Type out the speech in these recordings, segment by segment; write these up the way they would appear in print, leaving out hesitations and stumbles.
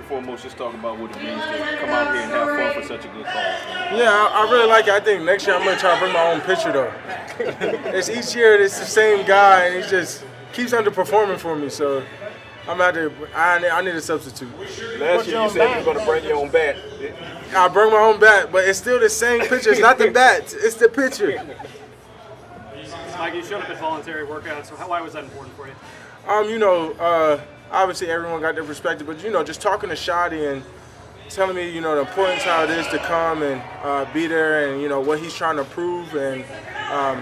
foremost, just talk about what it means to come out here and have fun for such a good cause. Yeah, I really like it. I think next year I'm going to try to bring my own pitcher, though. It's each year it's the same guy, and he just keeps underperforming for me. So I need a substitute. Last year you said you were going to bring your own bat. I bring my own bat, but it's still the same pitcher. It's not the bat, it's the pitcher. Mike, you showed up at voluntary workouts, so why was that important for you? Obviously everyone got their perspective, but just talking to Shadi and telling me, the importance how it is to come and be there, and what he's trying to prove and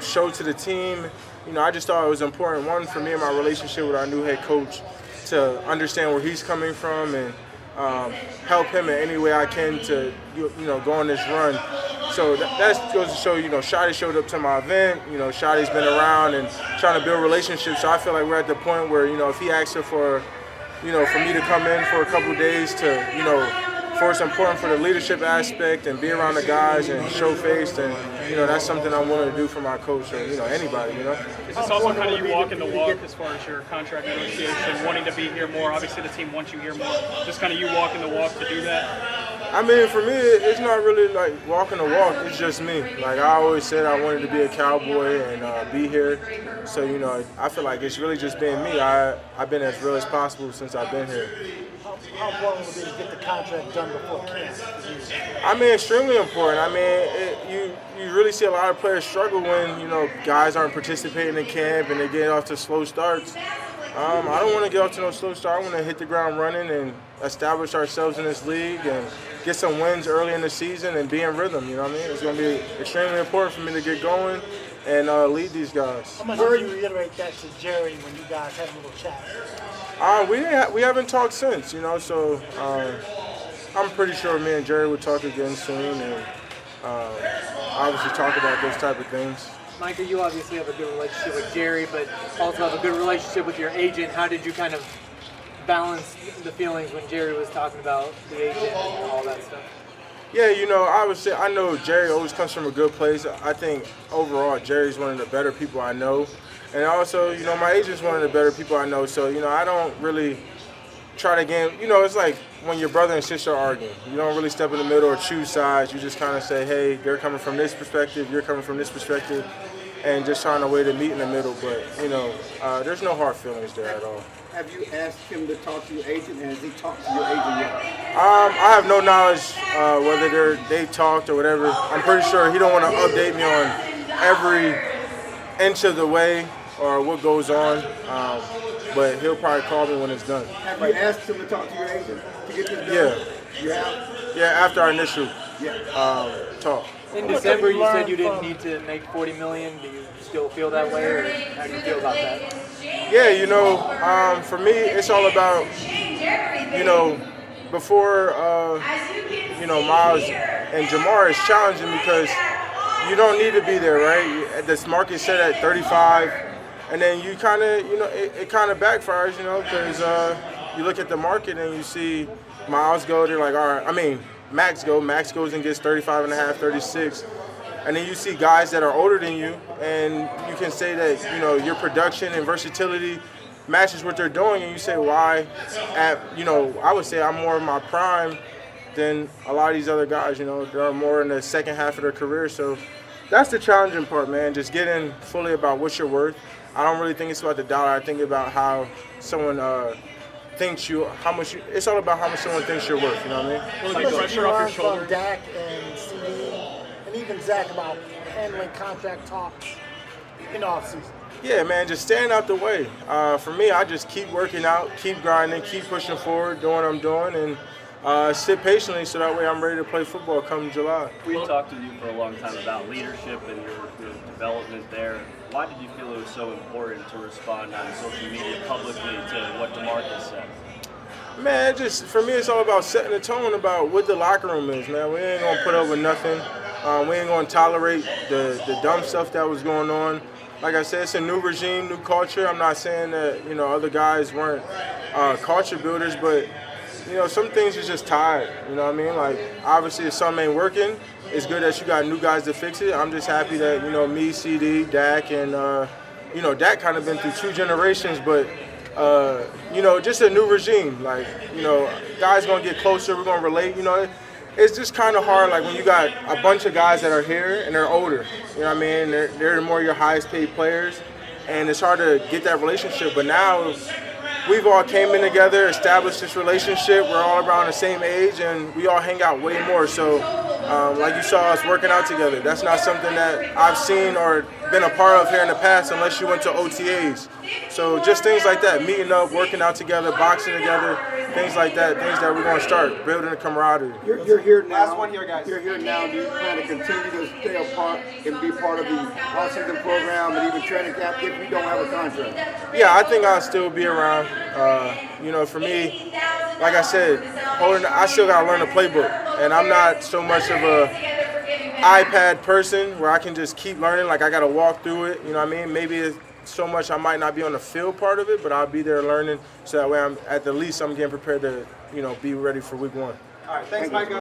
show to the team. I just thought it was important, one, for me and my relationship with our new head coach, to understand where he's coming from and help him in any way I can to go on this run. So that goes to show, Shadi showed up to my event. Shadi's been around and trying to build relationships. So I feel like we're at the point where, if he asks for me to come in for a couple of days to, for it's important for the leadership aspect and be around the guys and show face, then, that's something I'm willing to do for my coach or, anybody, Is this also kind of you walking the walk as far as your contract negotiation, wanting to be here more? Obviously the team wants you here more. Just kind of you walking the walk to do that? I mean, for me, it's not really like walking the walk. It's just me. Like I always said, I wanted to be a Cowboy and be here. So, I feel like it's really just being me. I've been as real as possible since I've been here. How important would it be to get the contract done before camp? I mean, extremely important. I mean, you really see a lot of players struggle when, guys aren't participating in camp and they get off to slow starts. I don't want to get off to no slow start. I want to hit the ground running and establish ourselves in this league and get some wins early in the season and be in rhythm, you know what I mean? It's going to be extremely important for me to get going and lead these guys. How much did you reiterate that to Jerry when you guys had a little chat? We haven't talked since, so I'm pretty sure me and Jerry would talk again soon and obviously talk about those type of things. Micah, you obviously have a good relationship with Jerry, but also have a good relationship with your agent. How did you kind of balance the feelings when Jerry was talking about the agent and all that stuff? Yeah, I would say I know Jerry always comes from a good place. I think overall Jerry's one of the better people I know. And also, my agent's one of the better people I know. So, I don't really try to game. It's like when your brother and sister are arguing. You don't really step in the middle or choose sides. You just kind of say, hey, they're coming from this perspective, you're coming from this perspective, and just find a way to meet in the middle. But, there's no hard feelings there at all. Have you asked him to talk to your agent, and has he talked to your agent yet? I have no knowledge whether they talked or whatever. I'm pretty sure he don't want to update me on every inch of the way or what goes on, but he'll probably call me when it's done. Have you asked him to talk to your agent to get this done? Yeah. You have? Yeah, after our initial talk. In December, you said you didn't need to make $40 million. Do you still feel that way, or how do you feel about that? Yeah, for me, it's all about, before, Miles and Jamar is challenging because you don't need to be there, right? This market set at 35, and then you kind of, it kind of backfires, because you look at the market and you see Miles go, they're like, all right, Max goes and gets 35 and a half, 36. And then you see guys that are older than you, and you can say that, your production and versatility matches what they're doing, and you say, why I would say I'm more in my prime than a lot of these other guys, they're more in the second half of their career. So that's the challenging part, man, just getting fully about what you're worth. I don't really think it's about the dollar. I think about how someone thinks it's all about how much someone thinks you're worth, you know what I mean? Like pressure off your shoulders. From Dak and CD and even Zach about handling contract talks in off-season. Yeah, man, just staying out the way. For me, I just keep working out, keep grinding, keep pushing forward, doing what I'm doing, and sit patiently so that way I'm ready to play football come July. We talked to you for a long time about leadership and your development there. Why did you feel it was so important to respond on social media publicly to what DeMarcus said? Man, for me, it's all about setting the tone about what the locker room is, man. We ain't going to put up with nothing. We ain't going to tolerate the dumb stuff that was going on. Like I said, it's a new regime, new culture. I'm not saying that, other guys weren't culture builders, but, some things are just tired, you know what I mean? Like, obviously, if something ain't working, it's good that you got new guys to fix it. I'm just happy that, me, CD, Dak, and, Dak kind of been through two generations, but just a new regime. Like, guys gonna get closer. We're gonna relate. It's just kind of hard. Like when you got a bunch of guys that are here and they're older. You know what I mean? They're more your highest paid players, and it's hard to get that relationship. But now we've all came in together, established this relationship. We're all around the same age, and we all hang out way more. So, like you saw us working out together. That's not something that I've seen or been a part of here in the past unless you went to OTAs. So just things like that, meeting up, working out together, boxing together, things like that, things that we're going to start, building a camaraderie. You're here now. Last one here, guys. You're here now. Do you plan to continue to stay a part and be part of the off-season program and even training camp if you don't have a contract? Yeah, I think I'll still be around. For me, like I said, I still got to learn the playbook. And I'm not so much of a iPad person where I can just keep learning. Like I got to walk through it. You know what I mean? Maybe it's so much I might not be on the field part of it, but I'll be there learning. So that way I'm at the least I'm getting prepared to, be ready for week 1. All right, thanks, Micah.